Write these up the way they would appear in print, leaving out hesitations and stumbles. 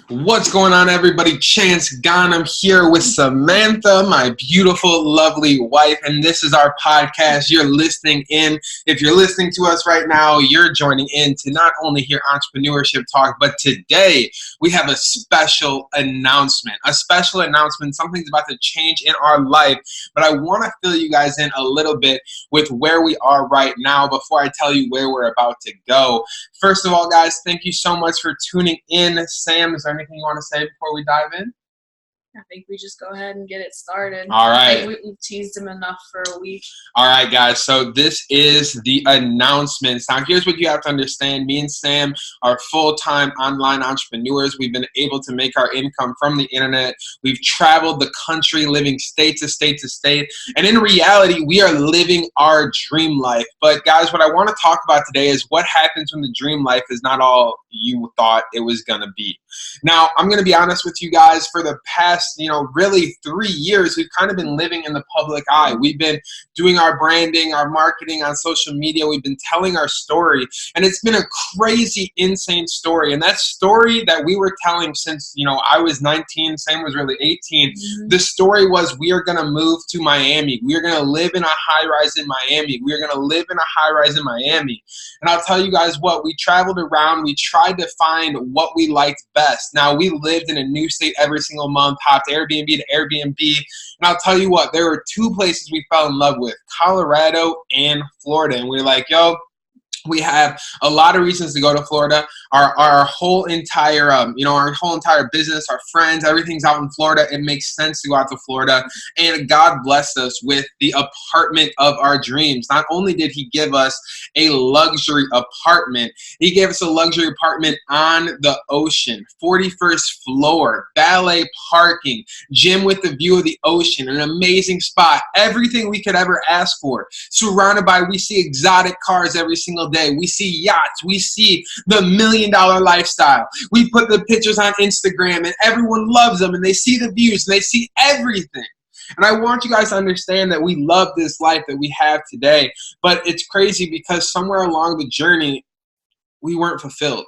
What's going on, everybody? Chance Ghanem here with Samantha, my beautiful, lovely wife, and this is our podcast. You're listening in. If you're listening to us right now, you're joining in to not only hear entrepreneurship talk, but today we have a special announcement. Something's about to change in our life, but I want to fill you guys in a little bit with where we are right now before I tell you where we're about to go. First of all, guys, thank you so much for tuning in. Sam, is there anything you want to say before we dive in? I think we just go ahead and get it started. All right. I think we've teased him enough for a week. All right, guys. So this is the announcements. Now, here's what you have to understand. Me and Sam are full-time online entrepreneurs. We've been able to make our income from the internet. We've traveled the country, living state to state to state. And in reality, we are living our dream life. But, guys, what I want to talk about today is what happens when the dream life is not all you thought it was going to be. Now, I'm going to be honest with you guys. For the past really 3 years, we've kind of been living in the public eye. We've been doing our branding, our marketing on social media. We've been telling our story, and it's been a crazy, insane story. And that story that we were telling since, I was 19, Sam was really 18. Mm-hmm. The story was, we are going to move to Miami. We are going to live in a high-rise in Miami. We are going to live in a high-rise in Miami. And I'll tell you guys what, we traveled around. We tried to find what we liked best. Now, we lived in a new state every single month, hopped Airbnb to Airbnb, and I'll tell you what, there were two places we fell in love with, Colorado and Florida. And we were like, we have a lot of reasons to go to Florida. Our whole entire, our whole entire business, our friends, everything's out in Florida. It makes sense to go out to Florida. And God blessed us with the apartment of our dreams. Not only did He give us a luxury apartment, He gave us a luxury apartment on the ocean, 41st floor, valet parking, gym with the view of the ocean, an amazing spot, everything we could ever ask for. Surrounded by, we see exotic cars every single day. We see yachts. We see the $1 million lifestyle. We put the pictures on Instagram and everyone loves them and they see the views and they see everything. And I want you guys to understand that we love this life that we have today, but it's crazy because somewhere along the journey, we weren't fulfilled.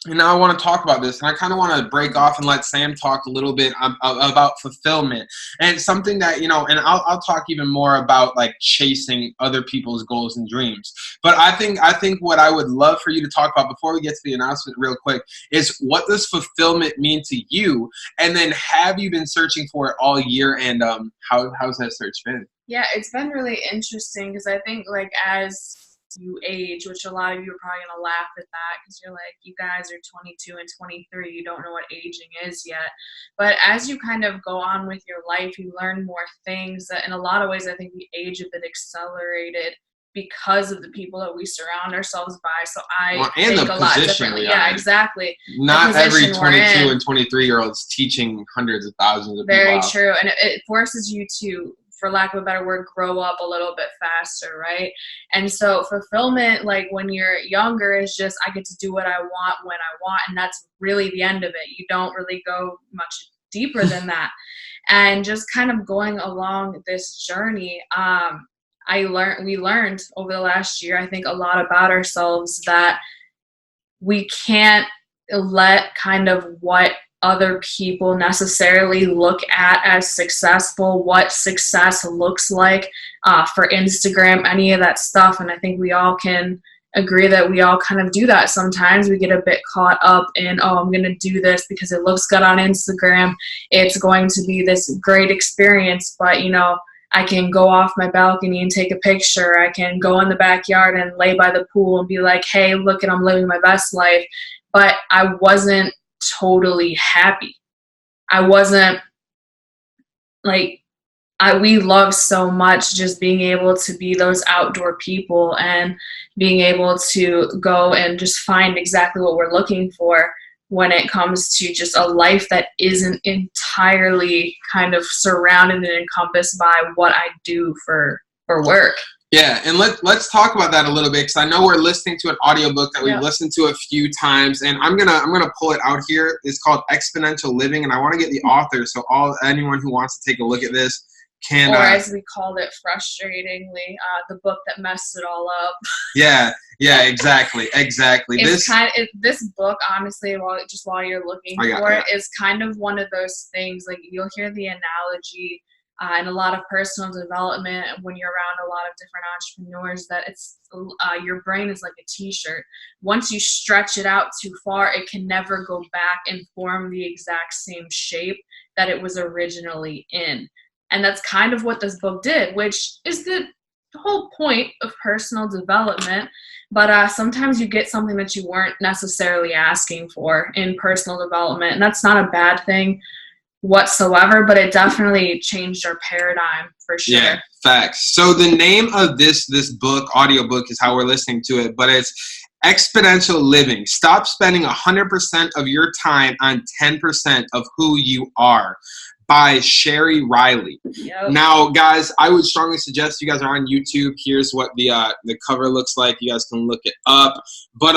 And now I want to talk about this, and I kind of want to break off and let Sam talk a little bit about fulfillment and something that, and I'll talk even more about like chasing other people's goals and dreams. But I think what I would love for you to talk about before we get to the announcement real quick is, what does fulfillment mean to you? And then, have you been searching for it all year? And how's that search been? Yeah, it's been really interesting because I think as you age, which a lot of you are probably going to laugh at that because you're like, you guys are 22 and 23, you don't know what aging is yet. But as you kind of go on with your life, you learn more things that in a lot of ways I think we age a bit accelerated because of the people that we surround ourselves by. So I think a lot differently. Yeah, exactly. Not every 22 and 23-year-olds teaching hundreds of thousands of people. Very true. And it forces you to, for lack of a better word, grow up a little bit faster, right? And so fulfillment, like when you're younger, is just, I get to do what I want when I want, and that's really the end of it. You don't really go much deeper than that. And just kind of going along this journey, we learned over the last year, I think, a lot about ourselves, that we can't let kind of what other people necessarily look at as successful, what success looks like for Instagram, any of that stuff. And I think we all can agree that we all kind of do that sometimes. We get a bit caught up in, I'm going to do this because it looks good on Instagram. It's going to be this great experience, but I can go off my balcony and take a picture. I can go in the backyard and lay by the pool and be like, hey, look, I'm living my best life. But I wasn't totally happy. I wasn't we love so much just being able to be those outdoor people and being able to go and just find exactly what we're looking for when it comes to just a life that isn't entirely kind of surrounded and encompassed by what I do for work. Yeah, and let's talk about that a little bit, because I know we're listening to an audiobook that we've listened to a few times, and I'm gonna pull it out here. It's called Exponential Living, and I want to get the author, so anyone who wants to take a look at this Or as we called it frustratingly, the book that messed it all up. Yeah, exactly. This book, honestly, while you're looking for it, is kind of one of those things. Like, you'll hear the analogy in a lot of personal development when you're around a lot of different entrepreneurs, that it's your brain is like a t-shirt. Once you stretch it out too far, it can never go back and form the exact same shape that it was originally in. And that's kind of what this book did, which is the whole point of personal development. But sometimes you get something that you weren't necessarily asking for in personal development. And that's not a bad thing whatsoever, but it definitely changed our paradigm for sure. Yeah, facts. So the name of this book, audiobook, is how we're listening to it, but it's Exponential Living. Stop spending 100% of your time on 10% of who you are, by Sherry Riley. Yep. Now, guys, I would strongly suggest you guys are on YouTube. Here's what the cover looks like. You guys can look it up. But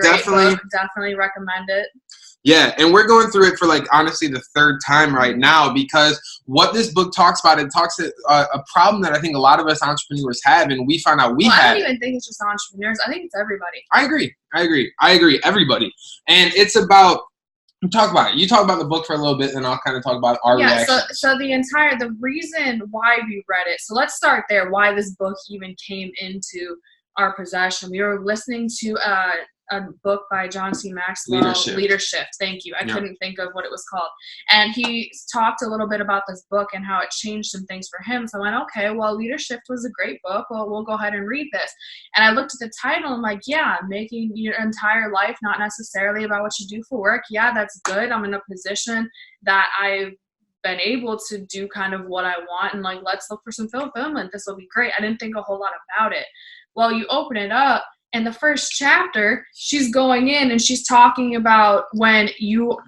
definitely recommend it. Yeah, and we're going through it for, like, honestly, the third time right now, because what this book talks about, it talks a problem that I think a lot of us entrepreneurs have, and we found out I don't even think it's just entrepreneurs. I think it's everybody. I agree. Everybody. And it's about, talk about it. You talk about the book for a little bit, and I'll kind of talk about our reaction. So the reason why we read it, so let's start there, why this book even came into our possession. We were listening to a book by John C. Maxwell, Leadership. Thank you. I couldn't think of what it was called. And he talked a little bit about this book and how it changed some things for him. So I went, okay, well, Leadership was a great book. Well, we'll go ahead and read this. And I looked at the title, and I'm like, yeah, making your entire life not necessarily about what you do for work. Yeah, that's good. I'm in a position that I've been able to do kind of what I want, and, like, let's look for some fulfillment. This will be great. I didn't think a whole lot about it. Well, you open it up, and the first chapter, she's going in and she's talking about when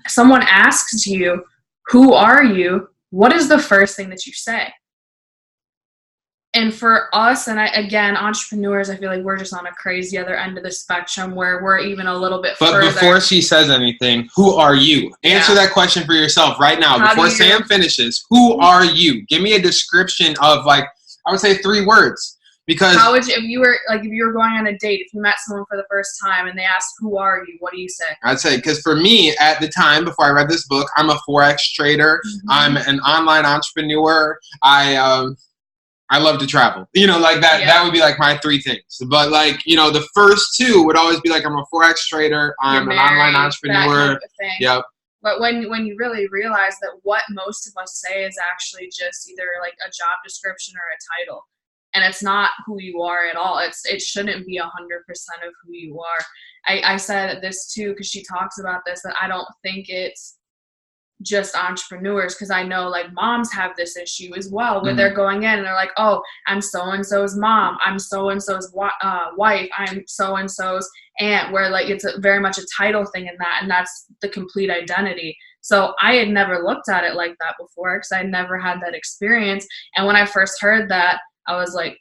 someone asks you, who are you? What is the first thing that you say? And for us, and again, entrepreneurs, I feel like we're just on a crazy other end of the spectrum where we're even a little bit further. But before she says anything, who are you? Answer that question for yourself right now. Before Sam finishes, who are you? Give me a description of, like, I would say 3 words. Because how would you, if you were going on a date, if you met someone for the first time and they asked, who are you? What do you say? I'd say, because for me at the time, before I read this book, I'm a Forex trader. Mm-hmm. I'm an online entrepreneur. I love to travel. Like that. Yeah. That would be like my 3 things. But, like, the first 2 would always be like, I'm a Forex trader. I'm an online entrepreneur. That kind of thing. Yep. But when you really realize that what most of us say is actually just either like a job description or a title. And it's not who you are at all. It shouldn't be 100% of who you are. I said this too, because she talks about this, that I don't think it's just entrepreneurs, because I know, like, moms have this issue as well, where they're going in and they're like, oh, I'm so-and-so's mom, I'm so-and-so's wife, I'm so-and-so's aunt, where, like, it's very much a title thing in that, and that's the complete identity. So I had never looked at it like that before, because I never had that experience. And when I first heard that, I was like,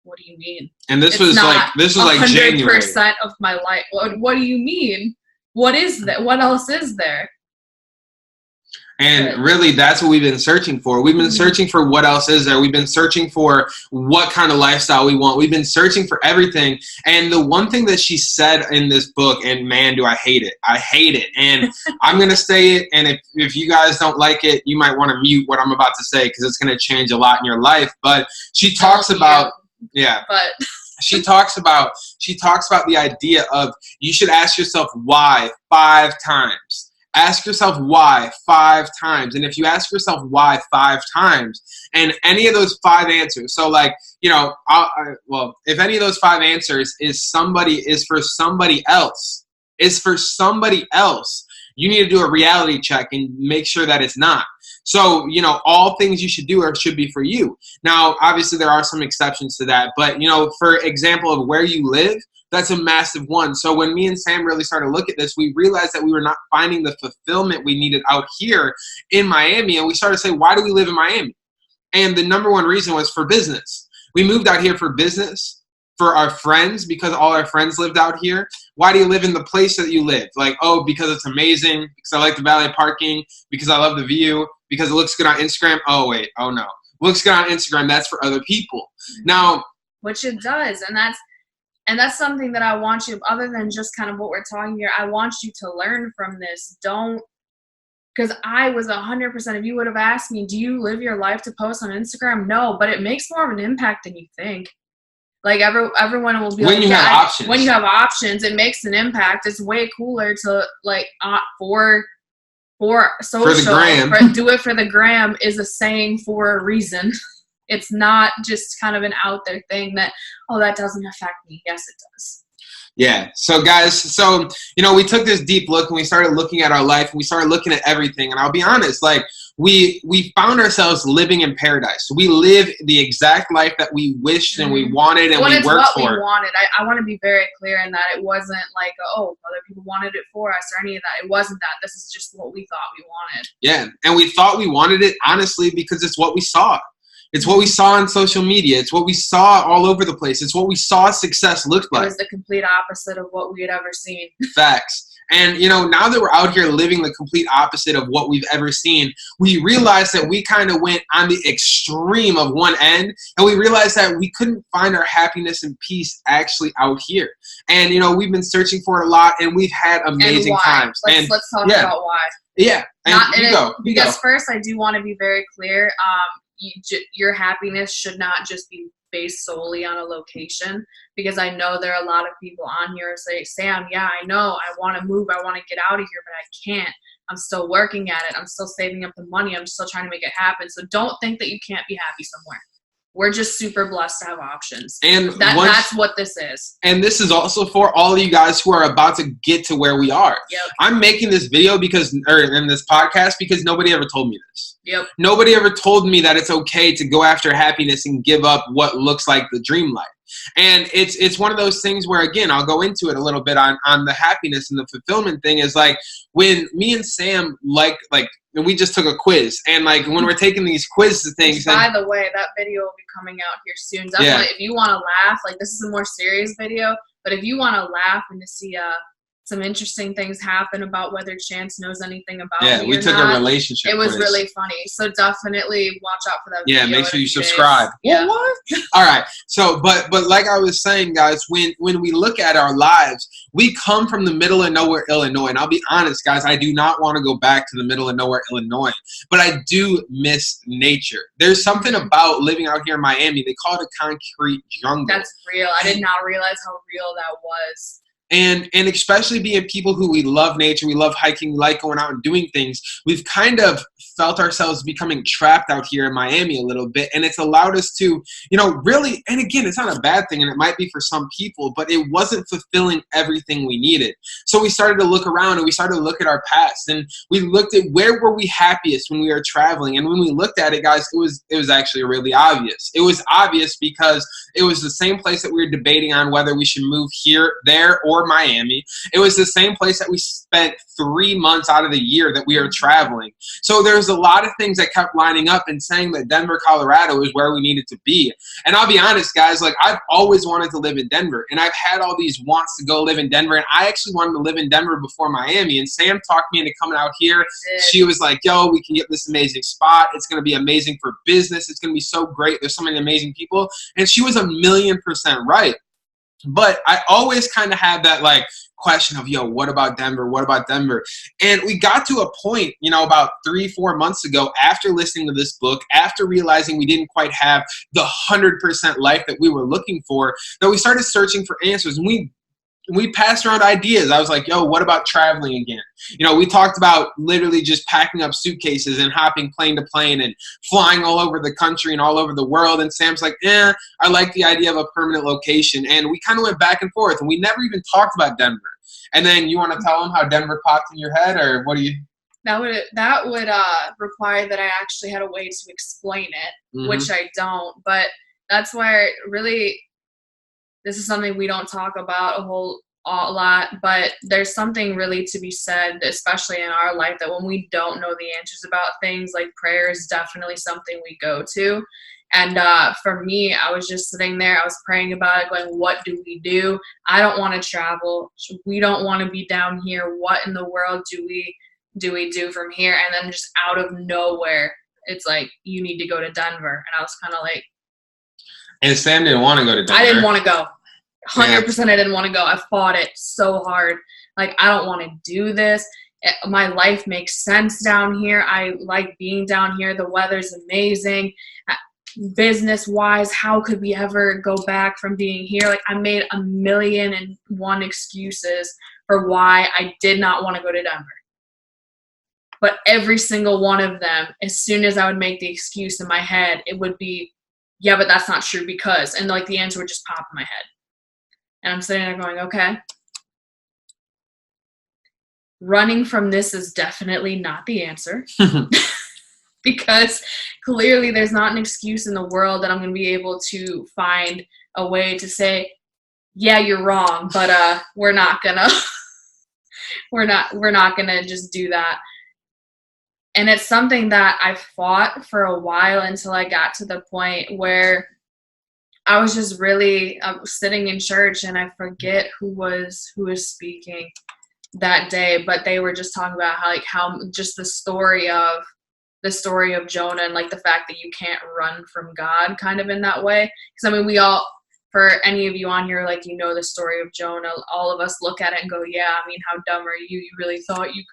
what do you mean? And this was like January. 100% of my life. What do you mean? What is that? What else is there? And really, that's what we've been searching for. We've been searching for what else is there. We've been searching for what kind of lifestyle we want. We've been searching for everything. And the one thing that she said in this book, and man, do I hate it. I hate it. And I'm going to say it. And if you guys don't like it, you might want to mute what I'm about to say, because it's going to change a lot in your life. But she talks about, she talks about the idea of, you should ask yourself why 5 times. Ask yourself why 5 times. And if you ask yourself why 5 times, and any of those 5 answers, so, like, if any of those 5 answers is for somebody else, you need to do a reality check and make sure that it's not. So, all things you should do should be for you. Now, obviously, there are some exceptions to that. But, for example of where you live, that's a massive one. So when me and Sam really started to look at this, we realized that we were not finding the fulfillment we needed out here in Miami. And we started to say, why do we live in Miami? And the number one reason was for business. We moved out here for business, for our friends, because all our friends lived out here. Why do you live in the place that you live? Like, oh, because it's amazing, because I like the valet parking, because I love the view, because it looks good on Instagram. Oh, wait. Oh, no. looks good on Instagram, that's for other people. Now, which it does, and that's something that I want you, other than just kind of what we're talking here, I want you to learn from this. Because I was 100%, if you would have asked me, do you live your life to post on Instagram? No, but it makes more of an impact than you think. Like everyone will be when like, you have options. When you have options, it makes an impact. It's way cooler to like for social, for the gram. Do it for the gram is a saying for a reason. It's not just kind of an out there thing that, oh, that doesn't affect me. Yes, it does. Yeah. So guys, we took this deep look and we started looking at our life and we started looking at everything. And I'll be honest, like we found ourselves living in paradise. We live the exact life that we wished and we wanted and we worked for. We wanted. I want to be very clear in that it wasn't like, oh, other people wanted it for us or any of that. It wasn't that. This is just what we thought we wanted. Yeah. And we thought we wanted it, honestly, because it's what we saw. It's what we saw on social media. It's what we saw all over the place. It's what we saw success looked like. It was the complete opposite of what we had ever seen. Facts. And, now that we're out here living the complete opposite of what we've ever seen, we realized that we kind of went on the extreme of one end, and we realized that we couldn't find our happiness and peace actually out here. And, we've been searching for it a lot, and we've had amazing times. Let's talk about why. Yeah. And because first, I do want to be very clear. Your happiness should not just be based solely on a location, because I know there are a lot of people on here who say, Sam, yeah, I know, I want to move, I want to get out of here, but I can't. I'm still working at it. I'm still saving up the money. I'm still trying to make it happen. So don't think that you can't be happy somewhere. We're just super blessed to have options. And that's what this is. And this is also for all of you guys who are about to get to where we are. Yep. I'm making this video in this podcast because nobody ever told me this. Yep. Nobody ever told me that it's okay to go after happiness and give up what looks like the dream life. And it's one of those things where, again, I'll go into it a little bit on the happiness and the fulfillment thing, is like when me and Sam and we just took a quiz, and like when we're taking these quiz things. By the way, that video will be coming out here soon. Definitely, if you want to laugh, like this is a more serious video, but if you want to laugh and to see some interesting things happen about whether Chance knows anything about me we took a relationship It was quiz. Really funny. So definitely watch out for that video. Yeah, make sure you subscribe. Yeah. What? All right. So, but like I was saying, guys, when we look at our lives, we come from the middle of nowhere, Illinois. And I'll be honest, guys, I do not want to go back to the middle of nowhere, Illinois. But I do miss nature. There's something about living out here in Miami. They call it a concrete jungle. That's real. I did not realize how real that was. And especially being people who we love nature, we love hiking, we like going out and doing things, we've kind of felt ourselves becoming trapped out here in Miami a little bit. And it's allowed us to, really, and again, it's not a bad thing, and it might be for some people, but it wasn't fulfilling everything we needed. So we started to look around and we started to look at our past, and we looked at where were we happiest when we were traveling. And when we looked at it, guys, it was actually really obvious. It was obvious because it was the same place that we were debating on whether we should move here, there, or Miami. It was the same place that we spent 3 months out of the year that we were traveling. So there's a lot of things that kept lining up and saying that Denver, Colorado is where we needed to be. And I'll be honest, guys, like I've always wanted to live in Denver, and I've had all these wants to go live in Denver, and I actually wanted to live in Denver before Miami. And Sam talked me into coming out here. She was like, yo, we can get this amazing spot. It's going to be amazing for business. It's going to be so great. There's so many amazing people. And she was 1,000,000% right. But I always kind of had that like question of, yo, what about Denver? What about Denver? And we got to a point, about 3-4 months ago, after listening to this book, after realizing we didn't quite have the 100% life that we were looking for, that we started searching for answers. And we passed around ideas. I was like, yo, what about traveling again? We talked about literally just packing up suitcases and hopping plane to plane and flying all over the country and all over the world. And Sam's like, I like the idea of a permanent location. And we kind of went back and forth, and we never even talked about Denver. And then you want to tell them how Denver popped in your head, or what do you? That would require that I actually had a way to explain it, which I don't. But that's where really, this is something we don't talk about a lot, but there's something really to be said, especially in our life, that when we don't know the answers about things, like prayer is definitely something we go to. And for me, I was just sitting there, I was praying about it, going, what do we do? I don't want to travel. We don't want to be down here. What in the world do we do from here? And then just out of nowhere, it's like, you need to go to Denver. And I was kind of like. And Sam didn't want to go to Denver. I didn't want to go. 100% I didn't want to go. I fought it so hard. Like, I don't want to do this. My life makes sense down here. I like being down here. The weather's amazing. Business-wise, how could we ever go back from being here? Like, I made 1,000,001 excuses for why I did not want to go to Denver. But every single one of them, as soon as I would make the excuse in my head, it would be, yeah, but that's not true because, and like the answer would just pop in my head. And I'm sitting there going, okay. Running from this is definitely not the answer. Because clearly there's not an excuse in the world that I'm going to be able to find a way to say, yeah, you're wrong, but we're not gonna we're not gonna just do that. And it's something that I fought for a while until I got to the point where I was just really sitting in church, and I forget who was speaking that day, but they were just talking about how just the story of Jonah, and like the fact that you can't run from God kind of in that way. Because I mean, we all, for any of you on here, like, you know the story of Jonah, all of us look at it and go, yeah, I mean, how dumb are you? You really thought you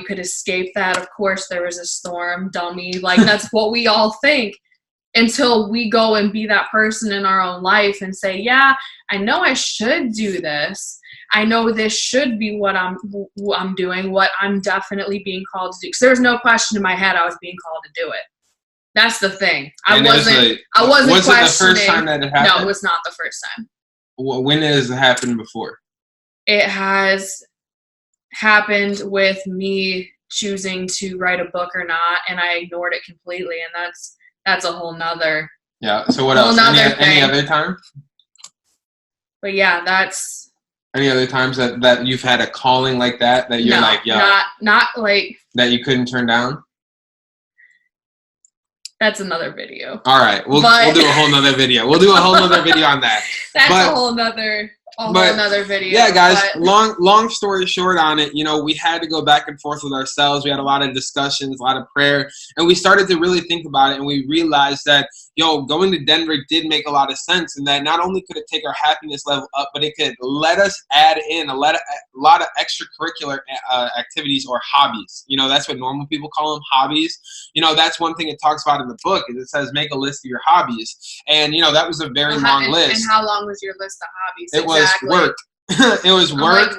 could escape that? Of course there was a storm, dummy. Like, that's what we all think until we go and be that person in our own life and say, yeah, I know I should do this. I know this should be what I'm doing, what I'm definitely being called to do. Because there was no question in my head I was being called to do it. That's the thing. I wasn't questioning. Was it the first time that it happened? No, it was not the first time. When has it happened before? It has happened with me choosing to write a book or not, and I ignored it completely, and that's a whole nother. Yeah. So what else? Any other time? But yeah, that's. Any other times that you've had a calling like that you're like, yeah, not like that you couldn't turn down? That's another video. All right, we'll do a whole nother video. We'll do a whole nother video on that. That's a whole nother video. Yeah, guys. Long story short on it, we had to go back and forth with ourselves. We had a lot of discussions, a lot of prayer, and we started to really think about it, and we realized that going to Denver did make a lot of sense, and that not only could it take our happiness level up, but it could let us add in a lot of extracurricular activities or hobbies. That's what normal people call them, hobbies. That's one thing it talks about in the book. Is it says make a list of your hobbies, and that was a very long list. And how long was your list of hobbies? It was work. It was work,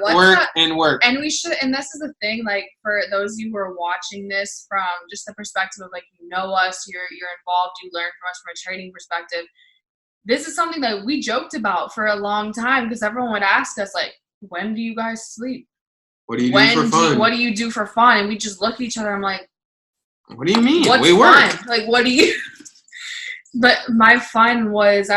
and work. And we should, and this is the thing, like, for those of you who are watching this from just the perspective of, like, you know us, you're involved, you learn from us from a trading perspective. This is something that we joked about for a long time, because everyone would ask us, like, when do you guys sleep? What do you do for fun? What do you do for fun? And we just look at each other. I'm like, what do you mean? What's fun? Like, what do you? But my fun was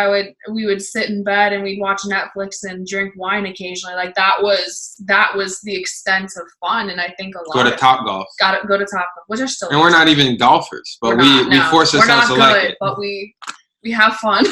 we would sit in bed and we'd watch Netflix and drink wine occasionally. Like, that was the extent of fun. And I think a lot. Go to Topgolf. Go to Topgolf, which are still. And we're not even golfers, but we force ourselves to like it. But we have fun.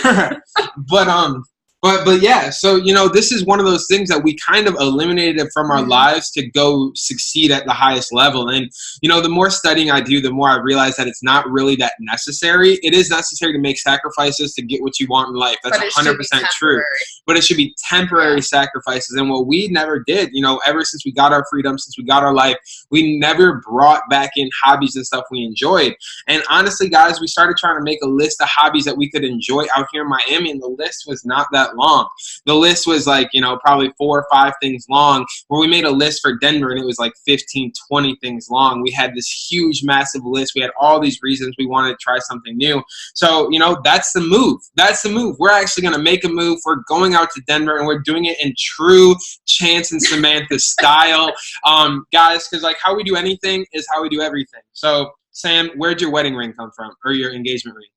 But yeah, so this is one of those things that we kind of eliminated from our lives to go succeed at the highest level. And the more studying I do, the more I realize that it's not really that necessary. It is necessary to make sacrifices to get what you want in life. That's 100% true. But it should be temporary sacrifices. And what we never did, ever since we got our freedom, since we got our life, we never brought back in hobbies and stuff we enjoyed. And honestly, guys, we started trying to make a list of hobbies that we could enjoy out here in Miami, and the list was not that long. The list was like, probably 4 or 5 things long, where we made a list for Denver and it was like 15, 20 things long. We had this huge, massive list. We had all these reasons we wanted to try something new. So, that's the move. That's the move. We're actually going to make a move. We're going out to Denver, and we're doing it in true Chance and Samantha style. Guys, because like how we do anything is how we do everything. So, Sam, where'd your wedding ring come from, or your engagement ring?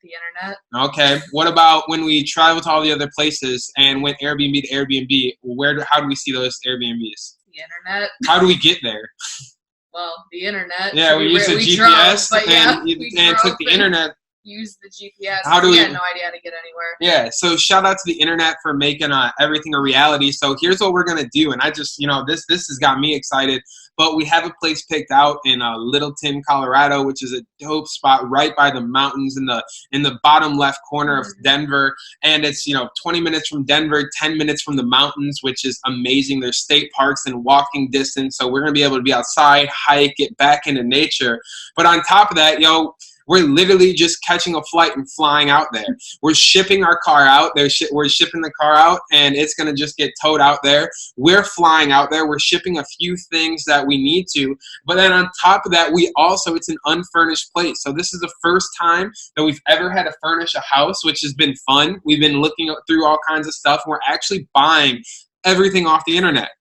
The internet. Okay. What about when we travel to all the other places and went Airbnb to Airbnb? How do we see those Airbnbs? The internet. How do we get there? Well, the internet. Yeah, we used the GPS and took the internet. Use the GPS. We had no idea how to get anywhere. Yeah, so shout out to the internet for making everything a reality. So here's what we're gonna do, and I just this has got me excited. but we have a place picked out in Littleton, Colorado, which is a dope spot right by the mountains in the bottom left corner of Denver. And it's, 20 minutes from Denver, 10 minutes from the mountains, which is amazing. There's state parks in walking distance, so we're going to be able to be outside, hike, get back into nature. But on top of that, we're literally just catching a flight and flying out there. We're shipping our car out. We're shipping the car out, and it's going to just get towed out there. We're flying out there. We're shipping a few things that we need to. But then on top of that, it's an unfurnished place. So this is the first time that we've ever had to furnish a house, which has been fun. We've been looking through all kinds of stuff, and we're actually buying everything off the internet.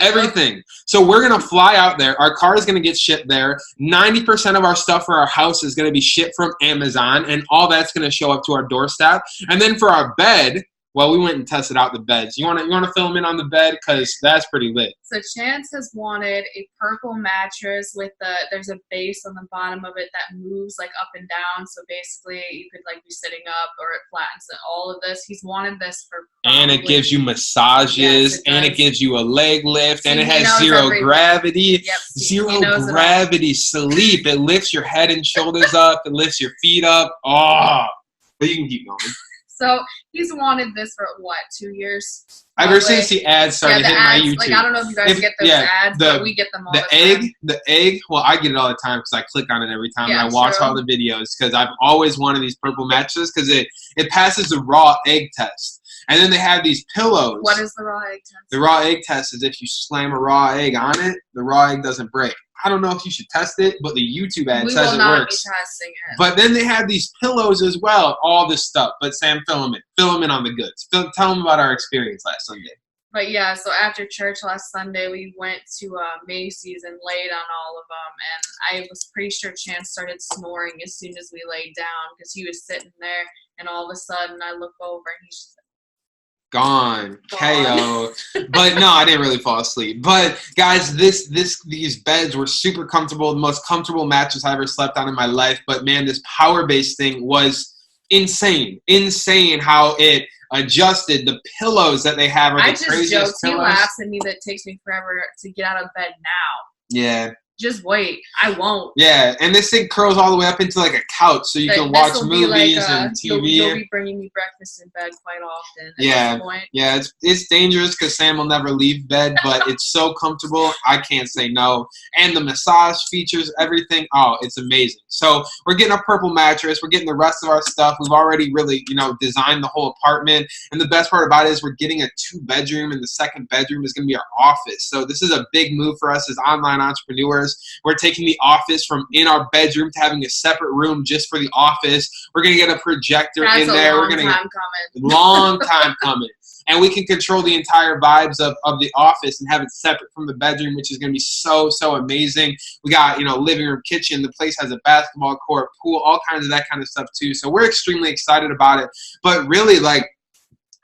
Everything. So we're going to fly out there. Our car is going to get shipped there. 90% of our stuff for our house is going to be shipped from Amazon, and all that's going to show up to our doorstep. And then for our bed, well, we went and tested out the beds. You want to fill them in on the bed? Because that's pretty lit. So Chance has wanted a purple mattress with there's a base on the bottom of it that moves like up and down. So basically you could like be sitting up, or it flattens it. All of this. He's wanted this for and it gives you massages, yes, and it gives you a leg lift, and it has zero gravity. Yep, zero gravity sleep. It lifts your head and shoulders up. It lifts your feet up. Oh, but you can keep going. So he's wanted this for what, 2 years? Ever since the ads started hitting my YouTube. Like, I don't know if you guys get those ads, but we get them all the time. The egg, well, I get it all the time because I click on it every time and I watch all the videos because I've always wanted these purple mattresses because it passes the raw egg test. And then they have these pillows. What is the raw egg test? The raw egg test is if you slam a raw egg on it, the raw egg doesn't break. I don't know if you should test it, but the YouTube ad says it works. We will not be testing it. But then they have these pillows as well, all this stuff. But Sam, fill them in on the goods. Tell them about our experience last Sunday. But yeah, so after church last Sunday, we went to Macy's and laid on all of them. And I was pretty sure Chance started snoring as soon as we laid down because he was sitting there. And all of a sudden, I look over and he's just gone. KO. But no, I didn't really fall asleep. But guys, these beds were super comfortable, the most comfortable mattress I ever slept on in my life. But man, this power base thing was insane how it adjusted. The pillows that they have are the craziest pillows. I just joked. He laughs at me that it takes me forever to get out of bed now. Yeah. Just wait. I won't. Yeah, and this thing curls all the way up into like a couch so you can watch movies and TV. You'll be bringing me breakfast in bed quite often at this point. Yeah, it's dangerous because Sam will never leave bed, but it's so comfortable. I can't say no. And the massage features, everything, it's amazing. So we're getting a purple mattress. We're getting the rest of our stuff. We've already really, designed the whole apartment. And the best part about it is we're getting a 2-bedroom, and the second bedroom is going to be our office. So this is a big move for us as online entrepreneurs. We're taking the office from in our bedroom to having a separate room just for the office. We're going to get a projector in there. We're going to long time coming. And we can control the entire vibes of the office and have it separate from the bedroom, which is going to be so amazing. We got, living room, kitchen. The place has a basketball court, pool, all kinds of that kind of stuff too. So we're extremely excited about it. But really,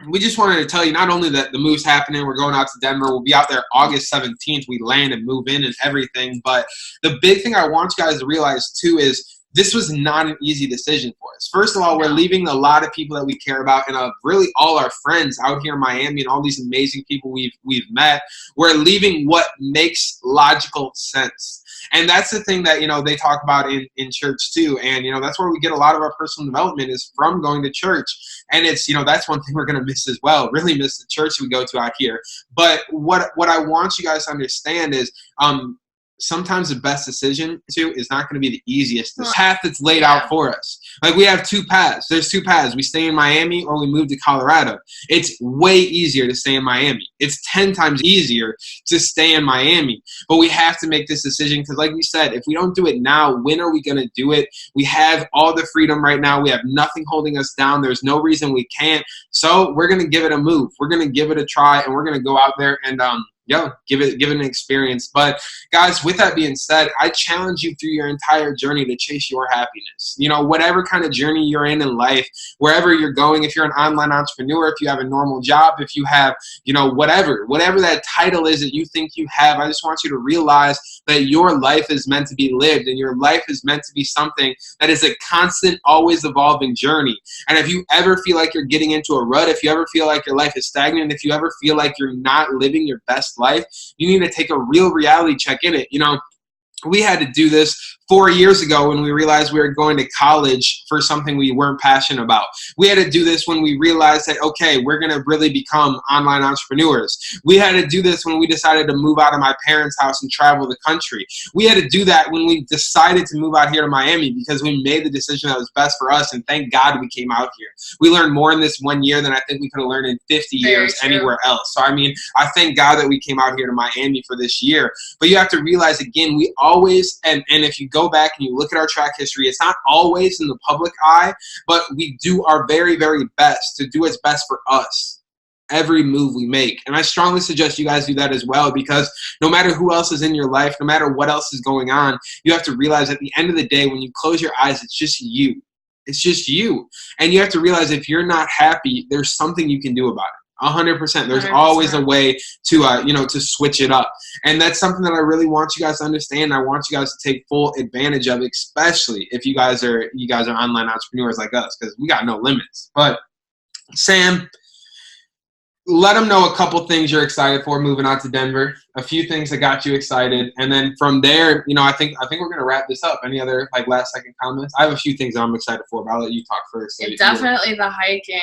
we just wanted to tell you not only that the move's happening, we're going out to Denver. We'll be out there August 17th. We land and move in and everything. But the big thing I want you guys to realize too is this was not an easy decision for us. First of all, we're leaving a lot of people that we care about and really all our friends out here in Miami and all these amazing people we've met. We're leaving what makes logical sense. And that's the thing that, they talk about in church too. And, that's where we get a lot of our personal development is from going to church. And it's, that's one thing we're going to miss as well. Really miss the church we go to out here. But what I want you guys to understand is, sometimes the best decision is not going to be the easiest. The path that's laid out for us. Like we have 2 paths. There's 2 paths. We stay in Miami or we move to Colorado. It's way easier to stay in Miami. It's 10 times easier to stay in Miami. But we have to make this decision because like we said, if we don't do it now, when are we going to do it? We have all the freedom right now. We have nothing holding us down. There's no reason we can't. So we're going to give it a move. We're going to give it a try and we're going to go out there and give it an experience. But guys, with that being said, I challenge you through your entire journey to chase your happiness. Whatever kind of journey you're in life, wherever you're going, if you're an online entrepreneur, if you have a normal job, if you have, whatever that title is that you think you have, I just want you to realize that your life is meant to be lived and your life is meant to be something that is a constant, always evolving journey. And if you ever feel like you're getting into a rut, if you ever feel like your life is stagnant, if you ever feel like you're not living your best best life, you need to take a real reality check in it. You know, we had to do this 4 years ago when we realized we were going to college for something we weren't passionate about. We had to do this when we realized that, okay, we're going to really become online entrepreneurs. We had to do this when we decided to move out of my parents' house and travel the country. We had to do that when we decided to move out here to Miami because we made the decision that was best for us, and thank God we came out here. We learned more in this 1 year than I think we could have learned in 50 years anywhere else. So, I mean, I thank God that we came out here to Miami for this year. But you have to realize, again, we always, and if you go back and you look at our track history, it's not always in the public eye, but we do our very, very best to do what's best for us every move we make. And I strongly suggest you guys do that as well, because no matter who else is in your life, no matter what else is going on, you have to realize at the end of the day, when you close your eyes, it's just you. It's just you. And you have to realize if you're not happy, there's something you can do about it. 100%. There's 100%. always a way to, to switch it up. And that's something that I really want you guys to understand. I want you guys to take full advantage of, especially if you guys are online entrepreneurs like us, because we got no limits. But Sam, let them know a couple things you're excited for moving out to Denver, a few things that got you excited. And then from there, I think we're going to wrap this up. Any other last second comments? I have a few things that I'm excited for, but I'll let you talk first. So definitely the hiking.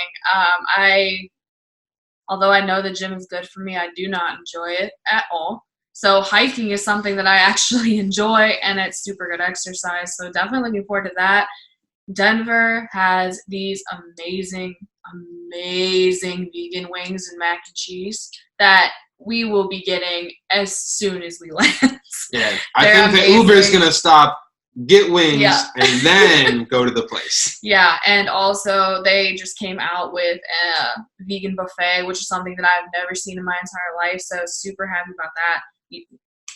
Although I know the gym is good for me, I do not enjoy it at all. So hiking is something that I actually enjoy, and it's super good exercise. So definitely looking forward to that. Denver has these amazing vegan wings and mac and cheese that we will be getting as soon as we land. Yeah, I think the Uber is going to stop, get wings, and then go to the place. Yeah, and also they just came out with a vegan buffet, which is something that I've never seen in my entire life, so super happy about that.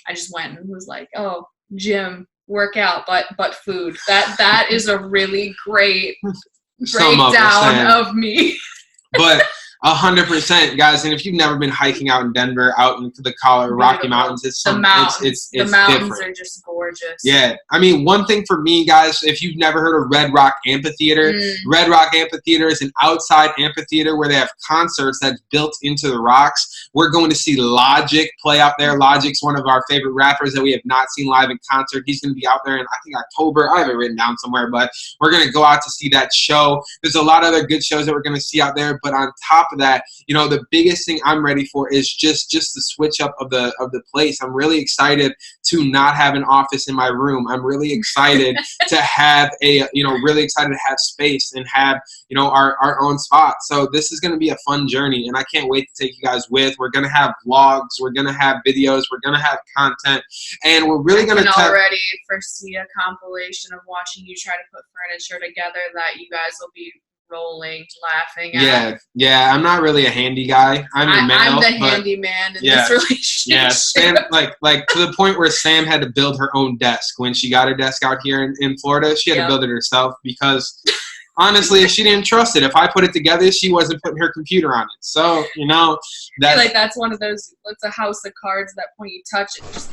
I just went and was like, oh, gym, workout, but food. That is a really great breakdown of me. But 100%, guys. And if you've never been hiking out in Denver, out into the Rocky Mountains, it's the mountains different. Are just gorgeous. Yeah, I mean, one thing for me, guys, if you've never heard of Red Rock Amphitheater, Red Rock Amphitheater is an outside amphitheater where they have concerts that's built into the rocks. We're going to see Logic play out there. Logic's one of our favorite rappers that we have not seen live in concert. He's going to be out there in, I think, October. I have it written down somewhere, but we're going to go out to see that show. There's a lot of other good shows that we're going to see out there, but on top of that, the biggest thing I'm ready for is just the switch up of the place. I'm really excited to not have an office in my room. I'm really excited to have really excited to have space and have, our own spot. So this is going to be a fun journey, and I can't wait to take you guys with. We're going to have vlogs. We're going to have videos. We're going to have content, and we're really going to already foresee a compilation of watching you try to put furniture together that you guys will be rolling, laughing at. Yeah. I'm not really a handy guy. I'm the handyman in this relationship. Yeah, Sam, like to the point where Sam had to build her own desk when she got her desk out here in Florida. She had to build it herself because honestly, she didn't trust it. If I put it together, she wasn't putting her computer on it. So that's one of those. It's a house of cards. That point you touch it. Just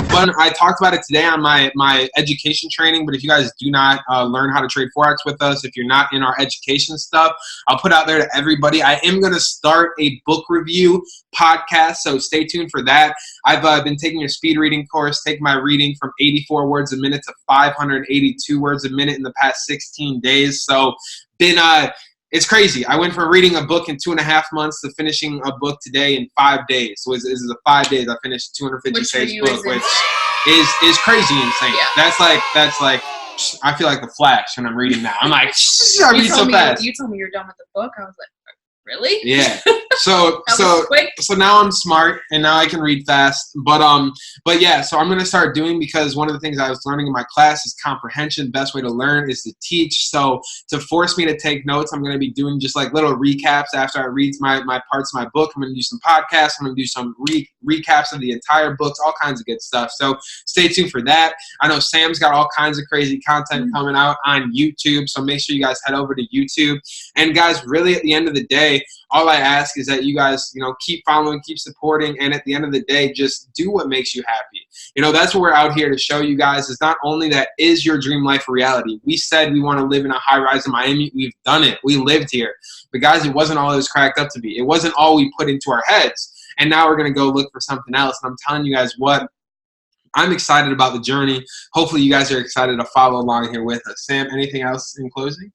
But I talked about it today on my education training, but if you guys do not learn how to trade Forex with us, if you're not in our education stuff, I'll put out there to everybody. I am going to start a book review podcast, so stay tuned for that. I've been taking a speed reading course, taking my reading from 84 words a minute to 582 words a minute in the past 16 days. So it's crazy. I went from reading a book in 2.5 months to finishing a book today in 5 days. So this is 5 days. I finished a 250-page book, which is crazy insane. Yeah. That's like I feel like the Flash when I'm reading that. I'm like, I read so fast. You told me you're done with the book. I was like, really? Yeah. So now I'm smart and now I can read fast. But yeah, so I'm gonna start doing, because one of the things I was learning in my class is comprehension. Best way to learn is to teach. So to force me to take notes, I'm gonna be doing just like little recaps after I read my parts of my book. I'm gonna do some podcasts. I'm gonna do some recaps of the entire books, all kinds of good stuff. So stay tuned for that. I know Sam's got all kinds of crazy content coming out on YouTube. So make sure you guys head over to YouTube. And guys, really at the end of the day, all I ask is that you guys, keep following, keep supporting, and at the end of the day, just do what makes you happy. That's what we're out here to show you guys, is not only that is your dream life a reality. We said we want to live in a high rise in Miami. We've done it. We lived here. But guys, it wasn't all it was cracked up to be. It wasn't all we put into our heads. and now we're going to go look for something else. And I'm telling you guys what, I'm excited about the journey. Hopefully you guys are excited to follow along here with us. Sam, anything else in closing?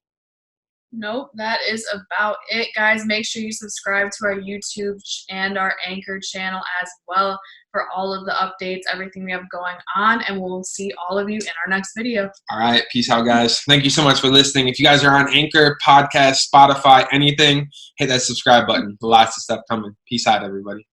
Nope, that is about it, guys. Make sure you subscribe to our YouTube and our Anchor channel as well for all of the updates, everything we have going on, and we'll see all of you in our next video. All right, peace out, guys. Thank you so much for listening. If you guys are on Anchor, Podcast, Spotify, anything, hit that subscribe button. Lots of stuff coming. Peace out, everybody.